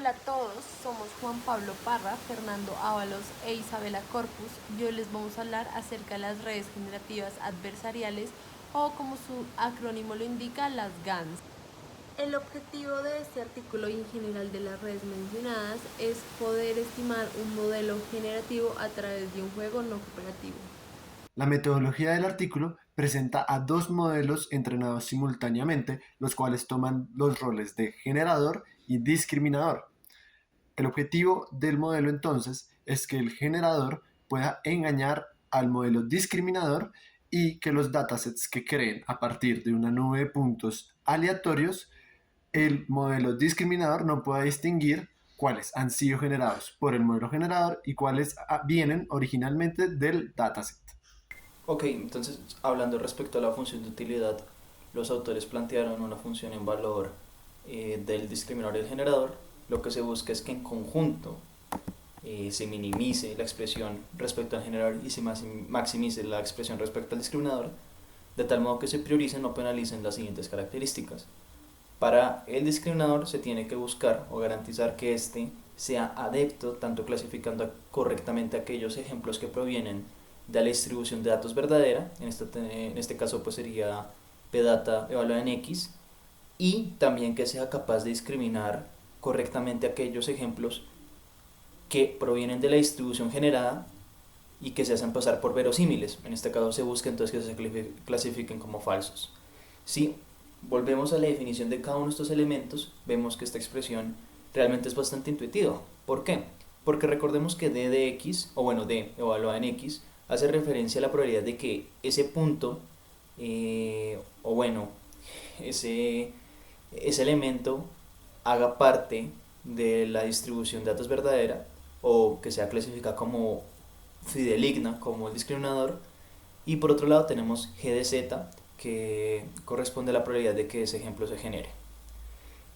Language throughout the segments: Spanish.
Hola a todos, somos Juan Pablo Parra, Fernando Ábalos e Isabela Corpus. Y hoy les vamos a hablar acerca de las redes generativas adversariales o como su acrónimo lo indica, las GANs. El objetivo de este artículo y en general de las redes mencionadas es poder estimar un modelo generativo a través de un juego no cooperativo. La metodología del artículo presenta a dos modelos entrenados simultáneamente, los cuales toman los roles de generador y discriminador. El objetivo del modelo entonces es que el generador pueda engañar al modelo discriminador y que los datasets que creen a partir de una nube de puntos aleatorios, el modelo discriminador no pueda distinguir cuáles han sido generados por el modelo generador y cuáles vienen originalmente del dataset. Ok, entonces hablando respecto a la función de utilidad, los autores plantearon una función en valor del discriminador y el generador. Lo que se busca es que en conjunto se minimice la expresión respecto al generador y se maximice la expresión respecto al discriminador, de tal modo que se prioricen o penalicen las siguientes características. Para el discriminador se tiene que buscar o garantizar que éste sea adepto, tanto clasificando correctamente aquellos ejemplos que provienen de la distribución de datos verdadera, en este caso pues sería pdata evaluada en X, y también que sea capaz de discriminar correctamente aquellos ejemplos que provienen de la distribución generada y que se hacen pasar por verosímiles. En este caso se busca entonces que se clasifiquen como falsos. Si volvemos a la definición de cada uno de estos elementos, vemos que esta expresión realmente es bastante intuitiva. ¿Por qué? Porque recordemos que d de x, o bueno, d evaluada en x, hace referencia a la probabilidad de que ese punto, o bueno, ese, ese elemento haga parte de la distribución de datos verdadera o que sea clasificada como fideligna, como el discriminador. Y por otro lado tenemos g de z, que corresponde a la probabilidad de que ese ejemplo se genere.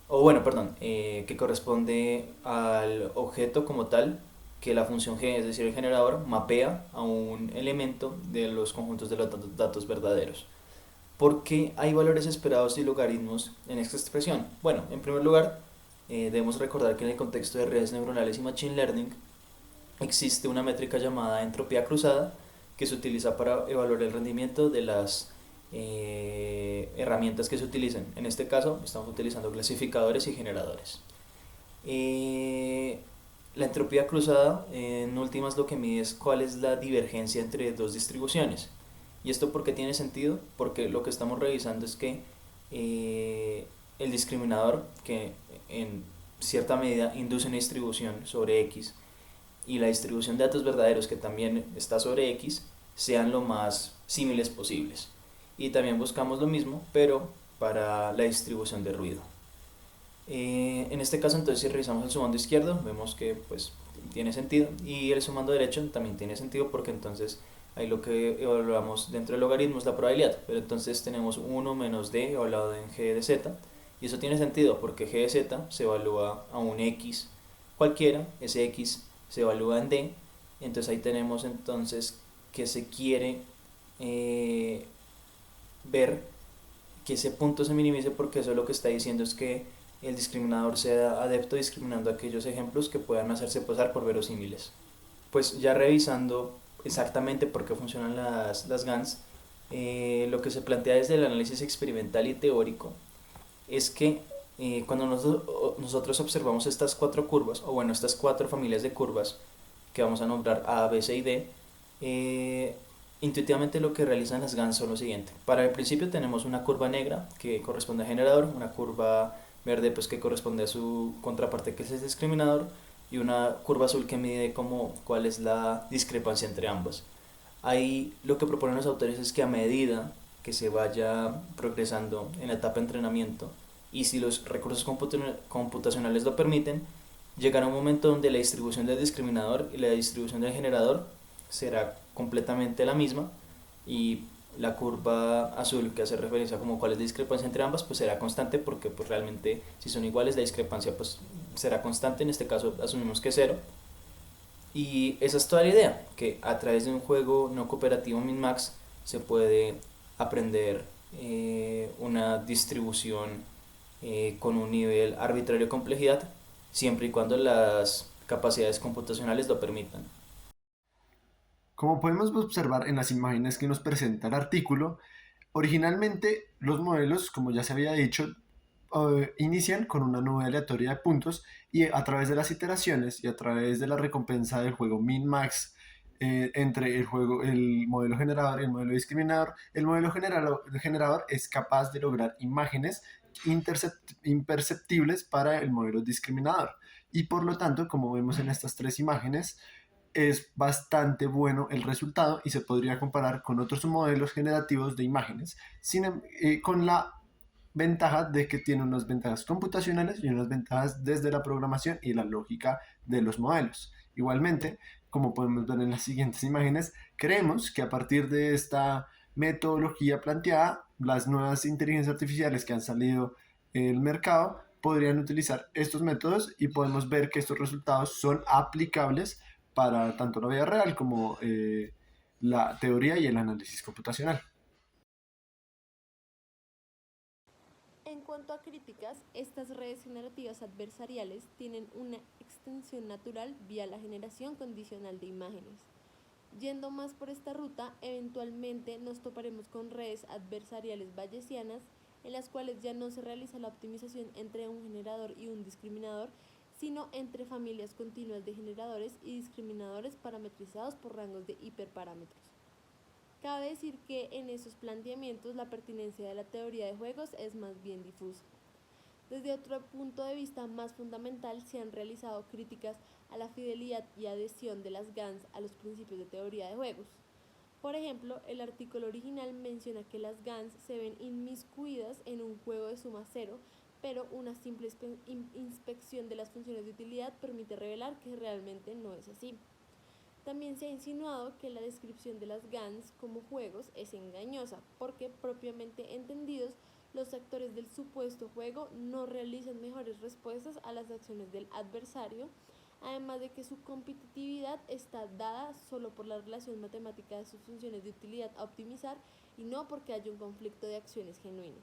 O bueno, perdón, que corresponde al objeto como tal, que la función g, es decir, el generador, mapea a un elemento de los conjuntos de los datos verdaderos. ¿Por qué hay valores esperados y logaritmos en esta expresión? Bueno, en primer lugar, debemos recordar que en el contexto de redes neuronales y machine learning existe una métrica llamada entropía cruzada que se utiliza para evaluar el rendimiento de las herramientas que se utilizan. En este caso estamos utilizando clasificadores y generadores. La entropía cruzada en últimas lo que mide es cuál es la divergencia entre dos distribuciones. ¿Y esto por qué tiene sentido? Porque lo que estamos revisando es que el discriminador, que en cierta medida induce una distribución sobre X, y la distribución de datos verdaderos, que también está sobre X, sean lo más similares posibles. Y también buscamos lo mismo, pero para la distribución de ruido. En este caso, entonces, si revisamos el sumando izquierdo, vemos que pues tiene sentido, y el sumando derecho también tiene sentido, porque entonces ahí lo que evaluamos dentro del logaritmo es la probabilidad, pero entonces tenemos 1 menos d evaluado en g de z, y eso tiene sentido porque g de z se evalúa a un x cualquiera, ese x se evalúa en d, entonces ahí tenemos entonces que se quiere ver que ese punto se minimice, porque eso lo que está diciendo es que el discriminador sea adepto discriminando aquellos ejemplos que puedan hacerse pasar por verosímiles. Pues ya revisando exactamente por qué funcionan las GANs, lo que se plantea desde el análisis experimental y teórico es que cuando nosotros observamos estas cuatro curvas, o bueno, estas cuatro familias de curvas que vamos a nombrar A, B, C y D, intuitivamente lo que realizan las GANs son lo siguiente. Para el principio tenemos una curva negra que corresponde al generador, una curva verde pues que corresponde a su contraparte que es el discriminador, y una curva azul que mide como cuál es la discrepancia entre ambas. Ahí lo que proponen los autores es que a medida que se vaya progresando en la etapa de entrenamiento, y si los recursos computacionales lo permiten, llegará un momento donde la distribución del discriminador y la distribución del generador será completamente la misma, y la curva azul, que hace referencia como cuál es la discrepancia entre ambas, pues será constante, porque pues realmente si son iguales la discrepancia pues será constante. En este caso asumimos que es cero, y esa es toda la idea, que a través de un juego no cooperativo min-max se puede aprender una distribución con un nivel arbitrario de complejidad siempre y cuando las capacidades computacionales lo permitan. Como podemos observar en las imágenes que nos presenta el artículo, originalmente los modelos, como ya se había dicho, inician con una nube aleatoria de puntos y a través de las iteraciones y a través de la recompensa del juego min-max entre el modelo generador y el modelo discriminador, el modelo generador es capaz de lograr imágenes imperceptibles para el modelo discriminador. Y por lo tanto, como vemos en estas tres imágenes, es bastante bueno el resultado y se podría comparar con otros modelos generativos de imágenes, con la ventaja de que tiene unas ventajas computacionales y unas ventajas desde la programación y la lógica de los modelos. Igualmente, como podemos ver en las siguientes imágenes, creemos que a partir de esta metodología planteada, las nuevas inteligencias artificiales que han salido en el mercado podrían utilizar estos métodos y podemos ver que estos resultados son aplicables para tanto la vida real como la teoría y el análisis computacional. En cuanto a críticas, estas redes generativas adversariales tienen una extensión natural vía la generación condicional de imágenes. Yendo más por esta ruta, eventualmente nos toparemos con redes adversariales bayesianas en las cuales ya no se realiza la optimización entre un generador y un discriminador, sino entre familias continuas de generadores y discriminadores parametrizados por rangos de hiperparámetros. Cabe decir que en esos planteamientos la pertinencia de la teoría de juegos es más bien difusa. Desde otro punto de vista más fundamental, se han realizado críticas a la fidelidad y adhesión de las GANs a los principios de teoría de juegos. Por ejemplo, el artículo original menciona que las GANs se ven inmiscuidas en un juego de suma cero, pero una simple inspección de las funciones de utilidad permite revelar que realmente no es así. También se ha insinuado que la descripción de las GANs como juegos es engañosa, porque propiamente entendidos, los actores del supuesto juego no realizan mejores respuestas a las acciones del adversario, además de que su competitividad está dada solo por la relación matemática de sus funciones de utilidad a optimizar y no porque haya un conflicto de acciones genuino.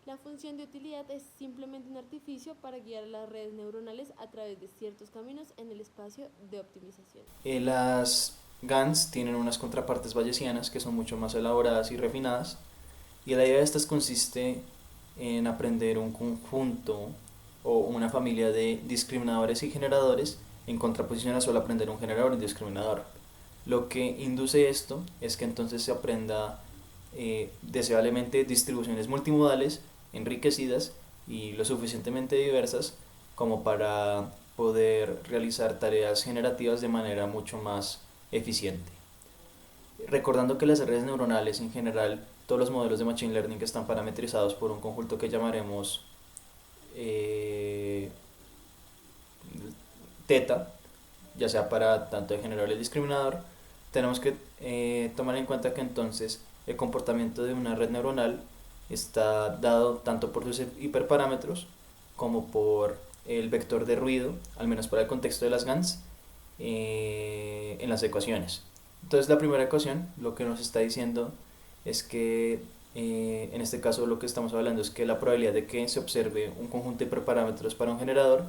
La función de utilidad es simplemente un artificio para guiar las redes neuronales a través de ciertos caminos en el espacio de optimización. Las GANs tienen unas contrapartes bayesianas que son mucho más elaboradas y refinadas, y la idea de estas consiste en aprender un conjunto o una familia de discriminadores y generadores en contraposición a solo aprender un generador y un discriminador. Lo que induce esto es que entonces se aprenda deseablemente distribuciones multimodales enriquecidas y lo suficientemente diversas como para poder realizar tareas generativas de manera mucho más eficiente. Recordando que las redes neuronales en general, todos los modelos de Machine Learning están parametrizados por un conjunto que llamaremos teta, ya sea para tanto de generador y discriminador, tenemos que tomar en cuenta que entonces el comportamiento de una red neuronal está dado tanto por sus hiperparámetros como por el vector de ruido, al menos para el contexto de las GANs, en las ecuaciones. Entonces la primera ecuación lo que nos está diciendo es que en este caso lo que estamos hablando es que la probabilidad de que se observe un conjunto de hiperparámetros para un generador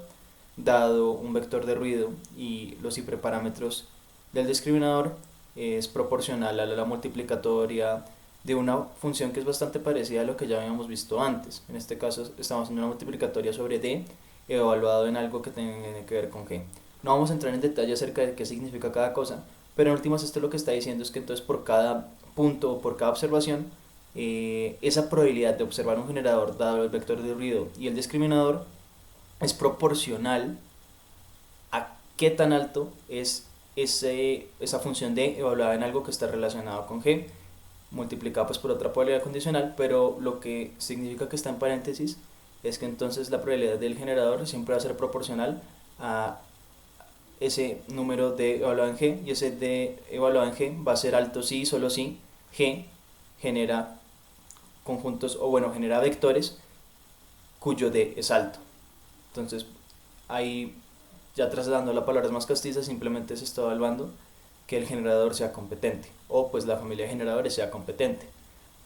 dado un vector de ruido y los hiperparámetros del discriminador es proporcional a la multiplicatoria de una función que es bastante parecida a lo que ya habíamos visto antes. En este caso estamos haciendo una multiplicatoria sobre d evaluado en algo que tiene que ver con g. No vamos a entrar en detalle acerca de qué significa cada cosa, pero en últimas esto lo que está diciendo es que entonces por cada punto o por cada observación esa probabilidad de observar un generador dado el vector de ruido y el discriminador es proporcional a qué tan alto es esa función d evaluada en algo que está relacionado con g multiplicado pues por otra probabilidad condicional, pero lo que significa que está en paréntesis es que entonces la probabilidad del generador siempre va a ser proporcional a ese número de evaluado en g, y ese de evaluado en g va a ser alto si y solo si g genera conjuntos o bueno genera vectores cuyo d es alto. Entonces ahí ya trasladando las palabras más castizas simplemente se está evaluando que el generador sea competente o pues la familia de generadores sea competente.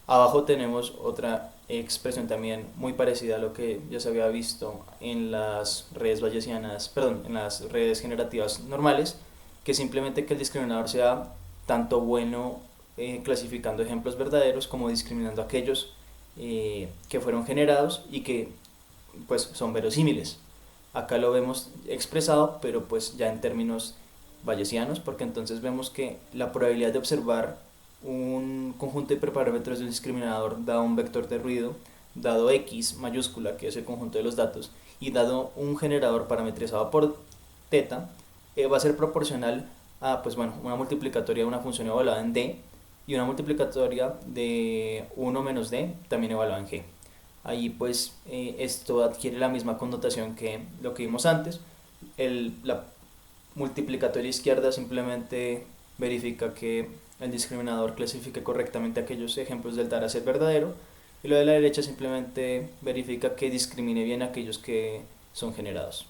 Abajo tenemos otra expresión también muy parecida a lo que ya se había visto en las redes bayesianas, perdón, en las redes generativas normales, que simplemente que el discriminador sea tanto bueno clasificando ejemplos verdaderos como discriminando aquellos que fueron generados y que pues son verosímiles. Acá lo vemos expresado, pero pues ya en términos bayesianos, porque entonces vemos que la probabilidad de observar un conjunto de hiperparámetros de un discriminador dado un vector de ruido, dado x mayúscula, que es el conjunto de los datos, y dado un generador parametrizado por θ, va a ser proporcional a pues bueno, una multiplicatoria de una función evaluada en d y una multiplicatoria de 1 menos d también evaluada en g. Ahí pues esto adquiere la misma connotación que lo que vimos antes. La multiplicatoria izquierda simplemente verifica que el discriminador clasifique correctamente aquellos ejemplos del dar a ser verdadero, y lo de la derecha simplemente verifica que discrimine bien aquellos que son generados.